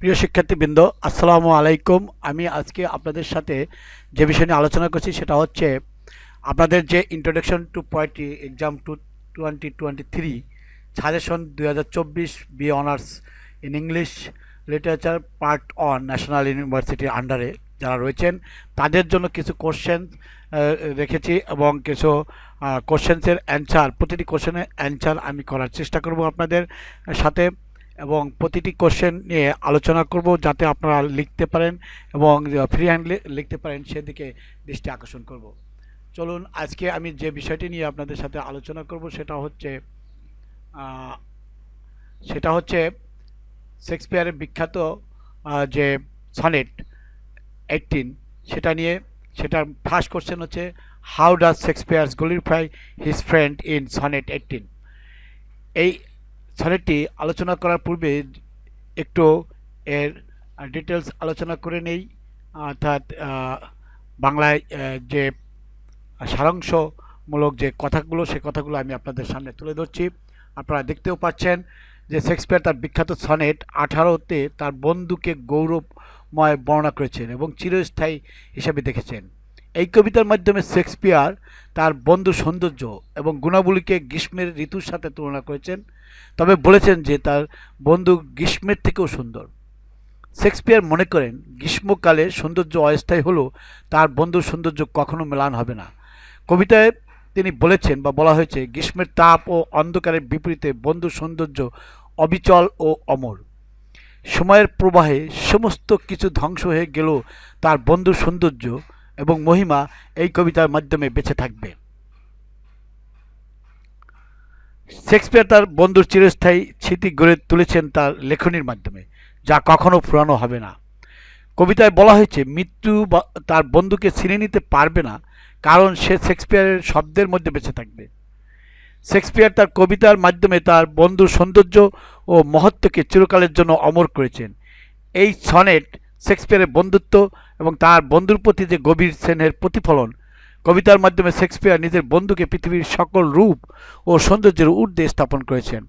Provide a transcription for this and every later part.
প্রিয় শিক্ষার্থীবৃন্দ, আসসালামু আলাইকুম। আমি আজকে আপনাদের সাথে যে বিষয় নিয়ে আলোচনা করছি সেটা হচ্ছে আপনাদের যে introduction to poetry exam 2023 suggestion 2024 B honours in English literature part on national ইউনিভার্সিটির আন্ডারে যারা রয়েছেন তাদের জন্য কিছু কোশ্চেন রেখেছি এবং কিছু কোশ্চেন্সের অ্যান্সার, প্রতিটি কোশ্চেনের অ্যান্সার আমি করার চেষ্টা করব আপনাদের সাথে এবং প্রতিটি কোশ্চেন নিয়ে আলোচনা করব যাতে আপনারা লিখতে পারেন এবং ফ্রি হ্যান্ডলি লিখতে পারেন সেদিকে দৃষ্টি আকর্ষণ করব। চলুন আজকে আমি যে বিষয়টি নিয়ে আপনাদের সাথে আলোচনা করব আহ, সেটা হচ্ছে শেক্সপিয়ারের বিখ্যাত যে সনেট 18 সেটা নিয়ে। সেটার ফার্স্ট কোশ্চেন হচ্ছে, how does Shakespeare's glorify his friend in sonnet 18। এই সনেটটি আলোচনা করার পূর্বে একটু এর ডিটেলস আলোচনা করে নেই। অর্থাৎ বাংলায় যে সারাংশমূলক যে কথাগুলো সে কথাগুলো আমি আপনাদের সামনে তুলে ধরছি। আপনারা দেখতেও পাচ্ছেন যে শেক্সপিয়ার তার বিখ্যাত সনেট 18তে তার বন্ধুকে গৌরবময় বর্ণনা করেছেন এবং চিরস্থায়ী হিসেবে দেখেছেন। এই কবিতার মাধ্যমে শেক্সপিয়ার তার বন্ধুর সৌন্দর্য এবং গুণাবলীকে গ্রীষ্মের ঋতুর সাথে তুলনা করেছেন, তবে বলেছেন যে তার বন্ধু গ্রীষ্মের থেকেও সুন্দর। শেক্সপিয়ার মনে করেন গ্রীষ্মকালে সৌন্দর্য অস্থায়ী হলেও তার বন্ধুর সৌন্দর্য কখনো মেলান হবে না। কবিতায় তিনি বলেছেন বা বলা হয়েছে, গ্রীষ্মের তাপ ও অন্ধকারের বিপরীতে বন্ধুর সৌন্দর্য অবিচল ও অমর। সময়ের প্রবাহে সমস্ত কিছু ধ্বংস হয়ে গেলেও তার বন্ধুর সৌন্দর্য এবং মহিমা এই কবিতার মাধ্যমে বেঁচে থাকবে। শেক্সপিয়ার তার বন্ধুর চিরস্থায়ী স্মৃতি গড়ে তুলেছেন তার লেখনীর মাধ্যমে, যা কখনো পুরানো হবে না। কবিতায় বলা হয়েছে মৃত্যু তার বন্ধুকে ছিনে নিতে পারবে না, কারণ সে শেক্সপিয়ারের শব্দের মধ্যে বেঁচে থাকবে। শেক্সপিয়ার তার কবিতার মাধ্যমে তার বন্ধুর সৌন্দর্য ও মহত্বকে চিরকালের জন্য অমর করেছেন। এই সনেট শেক্সপিয়ারের বন্ধুত্ব এবং তার বন্ধুর প্রতি যে গভীর স্নেহের প্রতিফলন। কবিতার মাধ্যমে শেক্সপিয়ার নিজের বন্ধুকে পৃথিবীর সকল রূপ ও সৌন্দর্যের ঊর্ধ্বে স্থাপন করেছেন।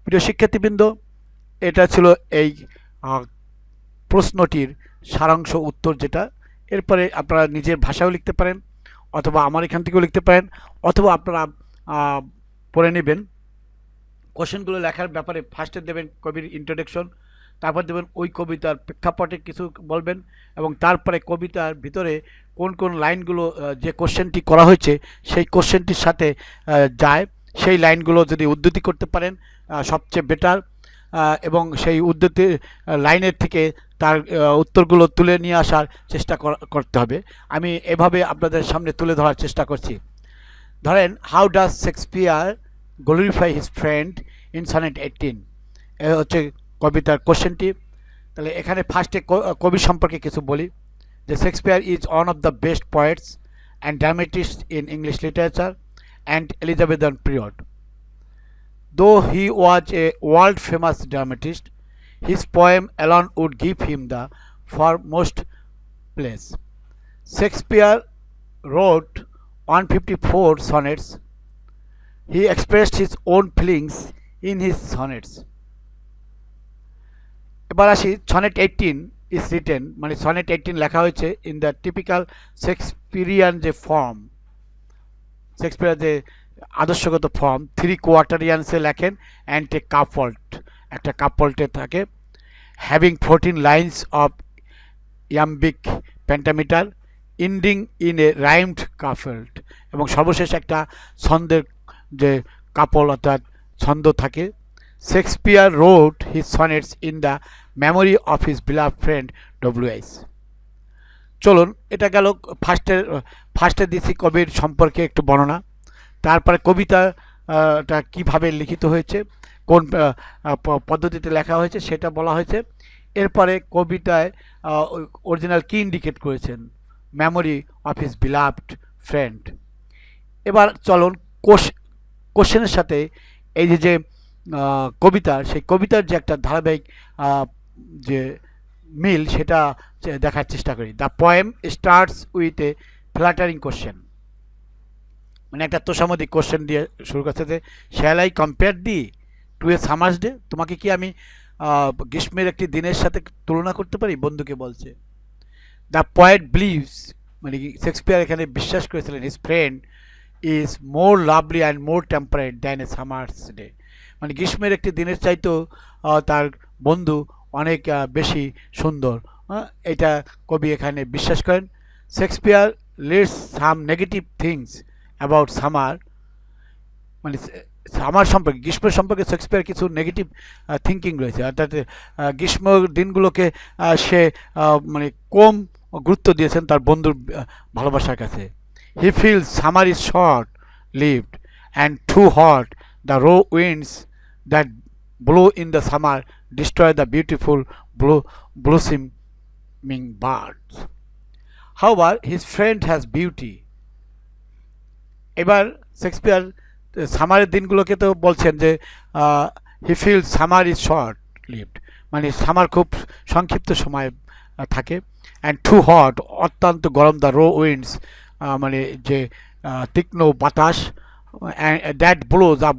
প্রিয় শিক্ষার্থীবৃন্দ, এটা ছিল এই প্রশ্নটির সারাংশ উত্তর যেটা। এরপরে আপনারা নিজের ভাষাও লিখতে পারেন অথবা আমার এখান থেকেও লিখতে পারেন, অথবা আপনারা পড়ে নেবেন। কোশ্চেনগুলো লেখার ব্যাপারে ফার্স্টে দেবেন কবির ইন্ট্রোডাকশন, তারপর দেবেন ওই কবিতার প্রেক্ষাপটে কিছু বলবেন এবং তারপরে কবিতার ভিতরে কোন কোন লাইনগুলো যে কোশ্চেনটি করা হয়েছে সেই কোশ্চেনটির সাথে যায় সেই লাইনগুলো যদি উদ্ধৃতি করতে পারেন সবচেয়ে বেটার। এবং সেই উদ্ধৃতি লাইনের থেকে তার উত্তরগুলো তুলে নিয়ে আসার চেষ্টা করতে হবে। আমি এভাবে আপনাদের সামনে তুলে ধরার চেষ্টা করছি। ধরেন, how does Shakespeare glorify his friend in sonnet 18, এ হচ্ছে কবিতার কোশ্চেনটি। তাহলে এখানে ফার্স্টে কবি সম্পর্কে কিছু বলি, যে Shakespeare is one of the best poets and dramatist in English literature and Elizabethan period. Though he was a world famous dramatist, his poem alone would give him the foremost place. Shakespeare wrote 154 sonnets. He expressed his own feelings in his sonnets. এবার আসি, sonnet 18 is written, মানে sonnet 18 লেখা হয়েছে in the typical Shakespearean যে form, Shakespeare যে আদর্শগত form, three কোয়ার্টারিয়ান্সে লেখেন and a কাপল্ট, একটা কাপল্টে থাকে, having 14 lines of iambic pentameter ending in a rhymed couplet, এবং সর্বশেষ একটা ছন্দের যে কাপল অর্থাৎ ছন্দ থাকে। Shakespeare wrote his sonnets in the memory of his beloved friend W H. চলুন, এটা গেল ফার্স্টে দিয়েছি কবির সম্পর্কে একটু বর্ণনা। তারপরে কবিতাটা কীভাবে লিখিত হয়েছে, কোন পদ্ধতিতে লেখা হয়েছে সেটা বলা হয়েছে। এরপরে কবিতায় অরিজিনাল কী ইন্ডিকেট করেছেন, memory of his beloved friend. এবার চলুন কোশ্চেনের সাথে এই যে কবিতার, সেই কবিতার যে একটা ধারাবাহিক যে মিল সেটা দেখার চেষ্টা করি। The poem starts with a flattering question, মানে একটা তোষামোদী কোশ্চেন দিয়ে শুরু করছে যে, shall I compare thee to a summer's day, তোমাকে কি আমি গ্রীষ্মের একটি দিনের সাথে তুলনা করতে পারি, বন্ধুকে বলছে। দ্য পয়েট বিলিভস, মানে শেক্সপিয়ার এখানে বিশ্বাস করেছিলেন, his friend is more lovely and more temperate than a summer's day, মানে গ্রীষ্মের একটি দিনের চাইতেও তার বন্ধু অনেক বেশি সুন্দর। এটা কবি এখানে বিশ্বাস করেন। Shakespeare lists some negative things about summer, মানে সামার সম্পর্কে, গ্রীষ্মের সম্পর্কে শেক্সপিয়ার কিছু নেগেটিভ থিঙ্কিং রয়েছে, অর্থাৎ গ্রীষ্ম দিনগুলোকে সে মানে কম গুরুত্ব দিয়েছেন তার বন্ধুর ভালোবাসার কাছে। He feels summer is short lived and too hot, the raw winds that blow in the summer destroy the beautiful blossoming birds. However his friend has beauty. এবার শেক্সপিয়ার সামারের দিনগুলোকে তো বলছেন যে he feel summer is short lived, মানে summer খুব সংক্ষিপ্ত সময় থাকে। অ্যান্ড টু হট, অত্যন্ত গরম, দ্য রো উইন্ডস, মানে যে তীক্ষ্ণ বাতাস, দ্যাট ব্লো, যা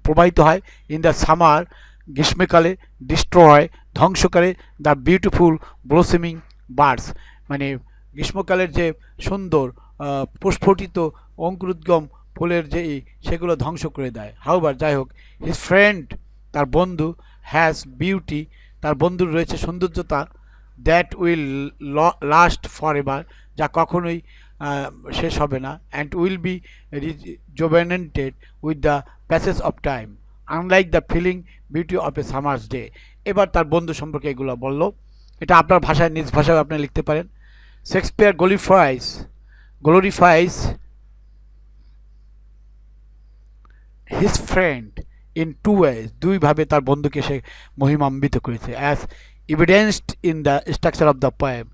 প্রবাহিত হয়, ইন দ্য সামার, গ্রীষ্মকালে, ডিস্ট্রয়, ধ্বংস করে, দ্য বিউটিফুল ব্লোসমিং বার্ডস, মানে গ্রীষ্মকালের যে সুন্দর প্রস্ফুটিত অঙ্কুরোদ্গম ফুলের যে সেগুলো ধ্বংস করে দেয়। হাউবার, যাই হোক, হিজ ফ্রেন্ড, তার বন্ধু, হ্যাজ বিউটি, তার বন্ধুর রয়েছে সৌন্দর্যতা, that will last forever, যা কখনোই শেষ হবে না, and will be rejuvenated with the passage of time, unlike the feeling beauty of a summer's day. এবার তার বন্ধু সম্পর্কে এগুলো বললো, এটা আপনার ভাষায়, নিজ ভাষায় আপনি লিখতে পারেন। Shakespeare glorifies his friend in two ways, দুইভাবে তার বন্ধুকে সে মহিমান্বিত করেছে। As evidenced in the structure of the poem,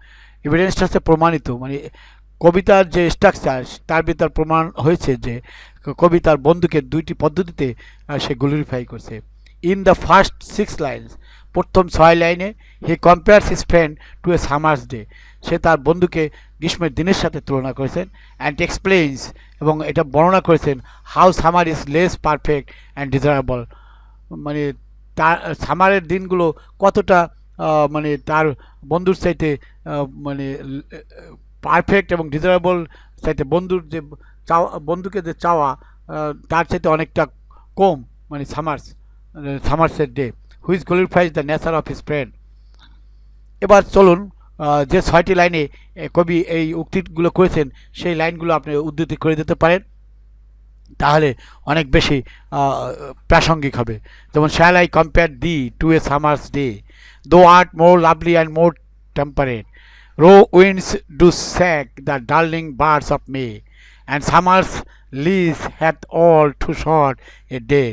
এভিডেন্সটা হচ্ছে প্রমাণিত, মানে কবিতার যে স্ট্রাকচার তার ভিতর প্রমাণ হয়েছে যে কবি তার বন্ধুকে দুইটি পদ্ধতিতে সে গ্লোরিফাই করছে। ইন দ্য ফার্স্ট 6 লাইন্স, প্রথম 6 লাইনে, he compares his friend to a summer's day, সে তার বন্ধুকে গ্রীষ্মের দিনের সাথে তুলনা করেছেন। অ্যান্ড এক্সপ্লেইনস, এবং এটা বর্ণনা করেছেন, how summer is less perfect and desirable, মানে তার সামারের দিনগুলো কতটা মানে তার বন্ধুর চাইতে মানে পারফেক্ট এবং ডিজারেবল চাইতে, বন্ধুর যে চাওয়া, বন্ধুকে যে চাওয়া তার চাইতে অনেকটা কম, মানে সামার্সের day, which glorifies the nature of his friend. এবার চলুন যে 6টি লাইনে কবি এই উক্তিগুলো করেছেন সেই লাইনগুলো আপনি উদ্ধৃতি করে দিতে পারেন, তাহলে অনেক বেশি প্রাসঙ্গিক হবে। যেমন, shall I compare thee to a summer's day, thou art more lovely and more temperate, rough winds do shake the darling birds of May, and summer's lease hath all too short a day,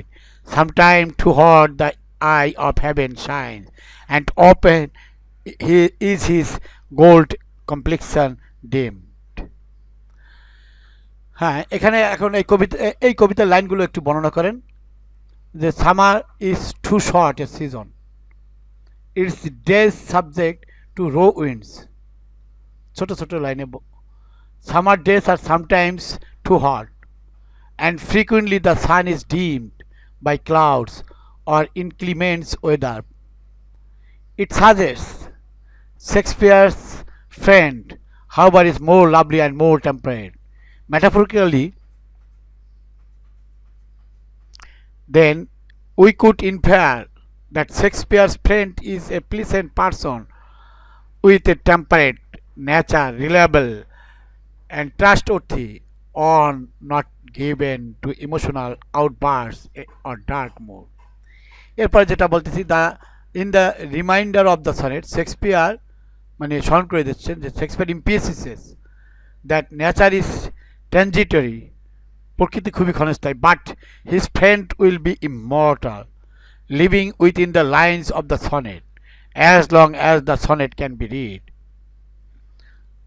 sometime too hot the eye of heaven shines, and open is his gold complexion dimmed. হ্যাঁ, এখানে এখন এই কবিতার লাইনগুলো একটু বর্ণনা করেন। যে summer is too short a season, its days subject to low winds, ছোট ছোট লাইনে, সামার ডেজ আর sometimes too hot, and frequently the sun is dimmed by clouds or inclement weather. It suggests Shakespeare's friend, however, is more lovely and more temperate. Metaphorically, then, we could infer that Shakespeare's friend is a pleasant person with a temperate nature, reliable and trustworthy, or not given to emotional outbursts or dark mood. এরপর যেটা বলতেছি, in the reminder of the sonnet, Shakespeare মানে স্মরণ করে দিচ্ছেন যে Shakespeare emphasises that nature is transitory, প্রকৃতি খুবই ক্ষণস্থায়ী, but his friend will be immortal, living within the lines of the sonnet as long as the sonnet can be read.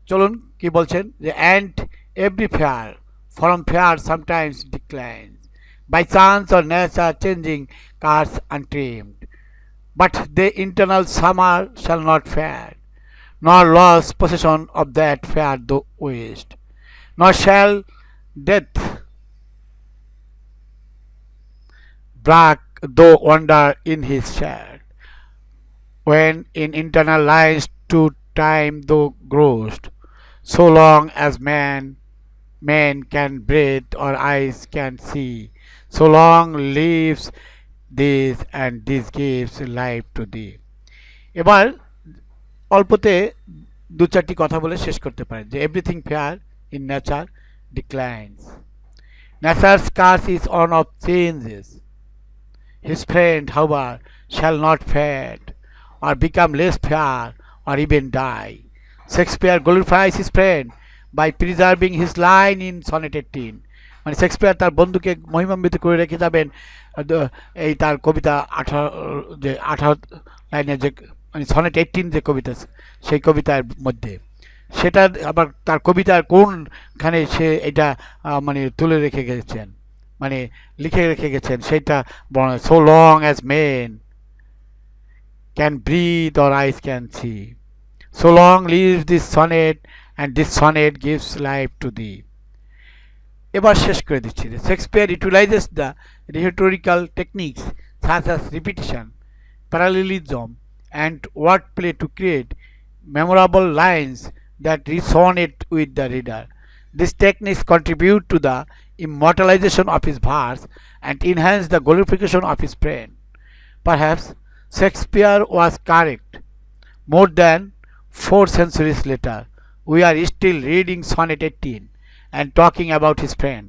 চলুন কি বলছেন, যে and every fair from fair sometimes declines, by chance or nature changing cars untrimmed, but the internal summer shall not fade, nor lose possession of that fair thou wist, nor shall death brag though wander in his shade, when in internal lines to time the ghost, so long as man can breathe or eyes can see, so long lives this and this gives life to thee. এবার অল্পতে দু চারটি কথা বলে শেষ করতে পারেন যে everything fair in nature declines, nature's curse is on of changes, his friend however shall not fade or become less fair or even die. Shakespeare glorifies his friend by preserving his line in sonnet 18. মানে Shakespeare তার বন্ধুকে মহিমান্বিত করে রেখে যাবেন এই তার কবিতা 18 লাইনের যে মানে সনেট 18 যে কবিতা সেই কবিতার মধ্যে, সেটা আবার তার কবিতার কোনখানে সে এটা মানে তুলে রেখে গেছেন, মানে লিখে রেখে গেছেন সেটা so long as men can breathe or eyes can see, so long lives this sonnet and this sonnet gives life to thee. এবার শেষ করে দিচ্ছি যে Shakespeare utilises the rhetorical techniques such as repetition, parallelism and wordplay to create memorable lines that resonate with the reader. These techniques contribute to the immortalization of his verse and enhance the glorification of his friend. Perhaps Shakespeare was correct. More than 4 centuries later, we are still reading Sonnet 18 and talking about his friend.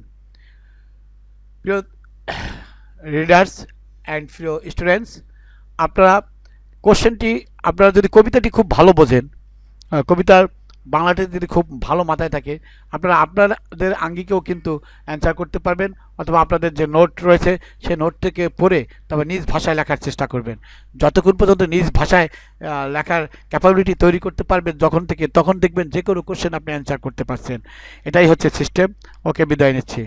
প্রিয় readers and প্রিয় students, আপনারা কোশ্চেনটি আপনারা যদি কবিতাটি খুব ভালো বোঝেন, কবিতার বাংলাটি যদি খুব ভালো মাথায় থাকে, আপনারা আপনাদের আঙ্গিকেও কিন্তু অ্যান্সার করতে পারবেন, অথবা আপনাদের যে নোট রয়েছে সেই নোট থেকে পড়ে তবে নিজ ভাষায় লেখার চেষ্টা করবেন। যতক্ষণ পর্যন্ত নিজ ভাষায় লেখার ক্যাপাবিলিটি তৈরি করতে পারবেন তখন দেখবেন যে কোনো কোশ্চেন আপনি অ্যান্সার করতে পারছেন। এটাই হচ্ছে সিস্টেম। ওকে, বিদায় নিচ্ছি।